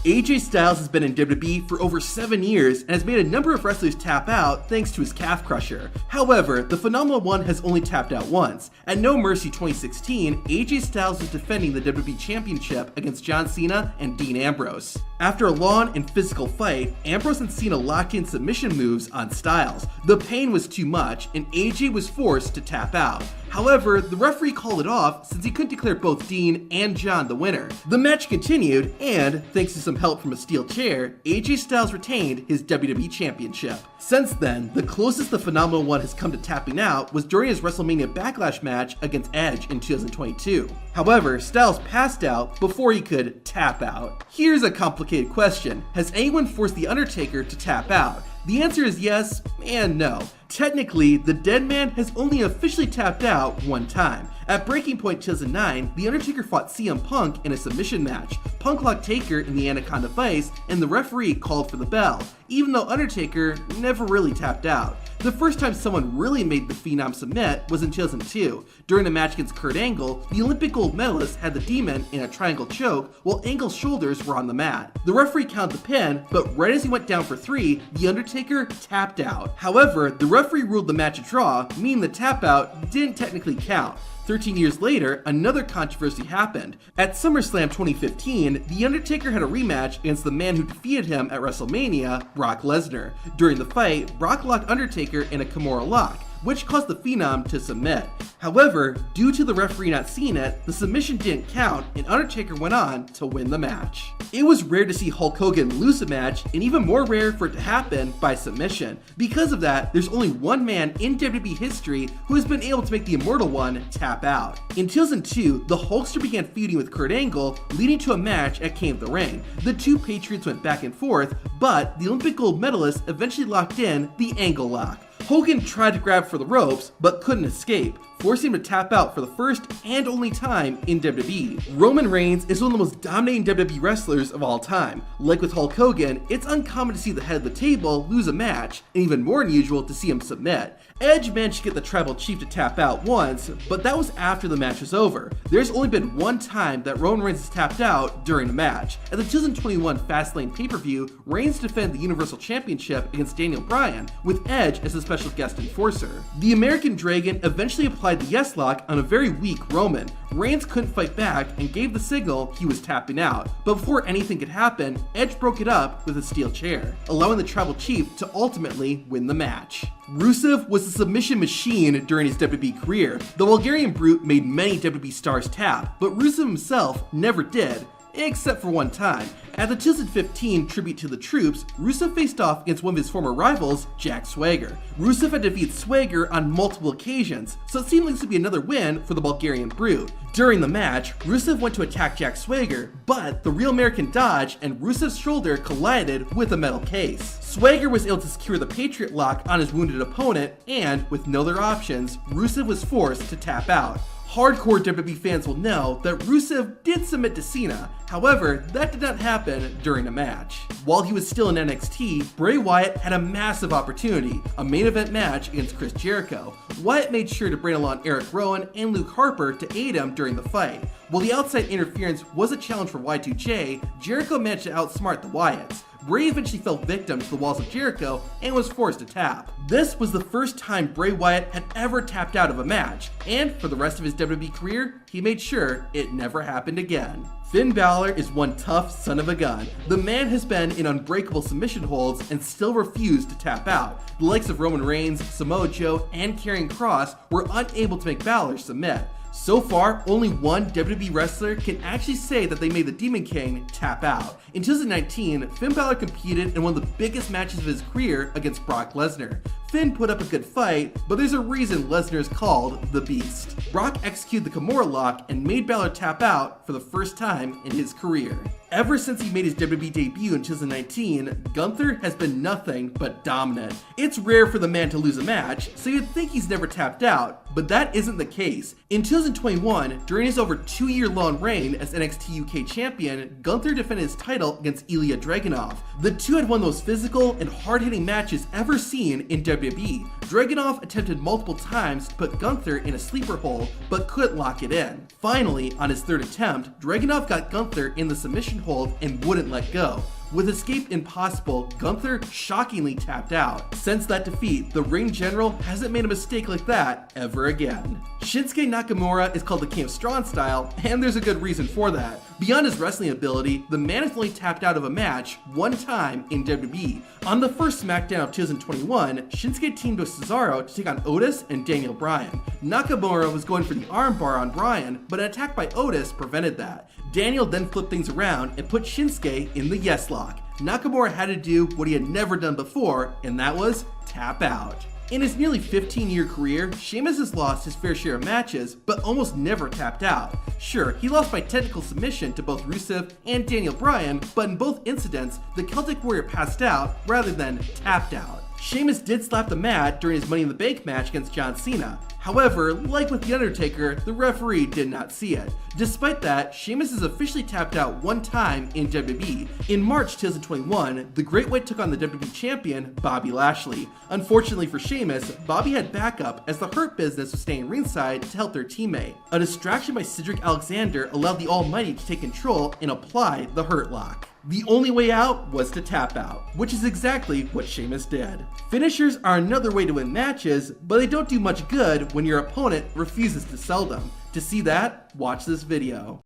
AJ Styles has been in WWE for over 7 years and has made a number of wrestlers tap out thanks to his calf crusher. However, the Phenomenal One has only tapped out once. At No Mercy 2016, AJ Styles was defending the WWE Championship against John Cena and Dean Ambrose. After a long and physical fight, Ambrose and Cena locked in submission moves on Styles. The pain was too much, and AJ was forced to tap out. However, the referee called it off since he couldn't declare both Dean and John the winner. The match continued, and thanks to some help from a steel chair, AJ Styles retained his WWE Championship. Since then, the closest the Phenomenal One has come to tapping out was during his WrestleMania Backlash match against Edge in 2022. However, Styles passed out before he could tap out. Here's a complicated question. Has anyone forced The Undertaker to tap out? The answer is yes and no. Technically, the dead man has only officially tapped out one time. At Breaking Point 2009, The Undertaker fought CM Punk in a submission match. Punk locked Taker in the Anaconda Vice, and the referee called for the bell, even though Undertaker never really tapped out. The first time someone really made the Phenom submit was in 2002. During a match against Kurt Angle, the Olympic gold medalist had the Demon in a triangle choke while Angle's shoulders were on the mat. The referee counted the pin, but right as he went down for 3, The Undertaker tapped out. However, the referee ruled the match a draw, meaning the tap out didn't technically count. 13 years later, another controversy happened. At SummerSlam 2015, The Undertaker had a rematch against the man who defeated him at WrestleMania, Brock Lesnar. During the fight, Brock locked Undertaker in a Kimura lock, which caused the Phenom to submit. However, due to the referee not seeing it, the submission didn't count and Undertaker went on to win the match. It was rare to see Hulk Hogan lose a match, and even more rare for it to happen by submission. Because of that, there's only one man in WWE history who has been able to make the Immortal One tap out. In 2002, the Hulkster began feuding with Kurt Angle, leading to a match at King of the Ring. The two Patriots went back and forth, but the Olympic gold medalist eventually locked in the Angle lock. Hogan tried to grab for the ropes, but couldn't escape, forcing him to tap out for the first and only time in WWE. Roman Reigns is one of the most dominating WWE wrestlers of all time. Like with Hulk Hogan, it's uncommon to see the head of the table lose a match, and even more unusual to see him submit. Edge managed to get the Tribal Chief to tap out once, but that was after the match was over. There's only been one time that Roman Reigns has tapped out during a match. At the 2021 Fastlane pay-per-view, Reigns defended the Universal Championship against Daniel Bryan, with Edge as a special guest enforcer. The American Dragon eventually applied the Yes Lock on a very weak Roman. Reigns couldn't fight back and gave the signal he was tapping out, but before anything could happen, Edge broke it up with a steel chair, allowing the Tribal Chief to ultimately win the match. Rusev was a submission machine during his WWE career. The Bulgarian Brute made many WWE stars tap, but Rusev himself never did, except for one time. At the 2015 Tribute to the Troops, Rusev faced off against one of his former rivals, Jack Swagger. Rusev had defeated Swagger on multiple occasions, so it seemed like this would be another win for the Bulgarian Brute. During the match, Rusev went to attack Jack Swagger, but the Real American dodged and Rusev's shoulder collided with a metal case. Swagger was able to secure the Patriot Lock on his wounded opponent, and with no other options, Rusev was forced to tap out. Hardcore WWE fans will know that Rusev did submit to Cena, however, that did not happen during a match. While he was still in NXT, Bray Wyatt had a massive opportunity, a main event match against Chris Jericho. Wyatt made sure to bring along Eric Rowan and Luke Harper to aid him during the fight. While the outside interference was a challenge for Y2J, Jericho managed to outsmart the Wyatts. Bray eventually fell victim to the walls of Jericho and was forced to tap. This was the first time Bray Wyatt had ever tapped out of a match, and for the rest of his WWE career, he made sure it never happened again. Finn Balor is one tough son of a gun. The man has been in unbreakable submission holds and still refused to tap out. The likes of Roman Reigns, Samoa Joe, and Karrion Kross were unable to make Balor submit. So far, only one WWE wrestler can actually say that they made the Demon King tap out. In 2019, Finn Balor competed in one of the biggest matches of his career against Brock Lesnar. Finn put up a good fight, but there's a reason Lesnar is called the Beast. Brock executed the Kimura lock and made Balor tap out for the first time in his career. Ever since he made his WWE debut in 2019, Gunther has been nothing but dominant. It's rare for the man to lose a match, so you'd think he's never tapped out, but that isn't the case. In 2021, during his over 2-year-long reign as NXT UK champion, Gunther defended his title against Ilya Dragunov. The two had one of the most physical and hard-hitting matches ever seen in WWE. Dragunov attempted multiple times to put Gunther in a sleeper hold, control, but couldn't lock it in. Finally, on his third attempt, Dragunov got Gunther in the submission hold and wouldn't let go. With escape impossible, Gunther shockingly tapped out. Since that defeat, the ring general hasn't made a mistake like that ever again. Shinsuke Nakamura is called the King of Strong Style, and there's a good reason for that. Beyond his wrestling ability, the man has only tapped out of a match one time in WWE. On the first SmackDown of 2021, Shinsuke teamed with Cesaro to take on Otis and Daniel Bryan. Nakamura was going for the armbar on Bryan, but an attack by Otis prevented that. Daniel then flipped things around and put Shinsuke in the yes lock. Nakamura had to do what he had never done before, and that was tap out. In his nearly 15-year career, Sheamus has lost his fair share of matches, but almost never tapped out. Sure, he lost by technical submission to both Rusev and Daniel Bryan, but in both incidents, the Celtic Warrior passed out rather than tapped out. Sheamus did slap the mat during his Money in the Bank match against John Cena. However, like with The Undertaker, the referee did not see it. Despite that, Sheamus has officially tapped out one time in WWE. In March 2021, the Great White took on the WWE Champion, Bobby Lashley. Unfortunately for Sheamus, Bobby had backup as the Hurt Business was staying ringside to help their teammate. A distraction by Cedric Alexander allowed the Almighty to take control and apply the Hurt Lock. The only way out was to tap out, which is exactly what Sheamus did. Finishers are another way to win matches, but they don't do much good when your opponent refuses to sell them. To see that, watch this video.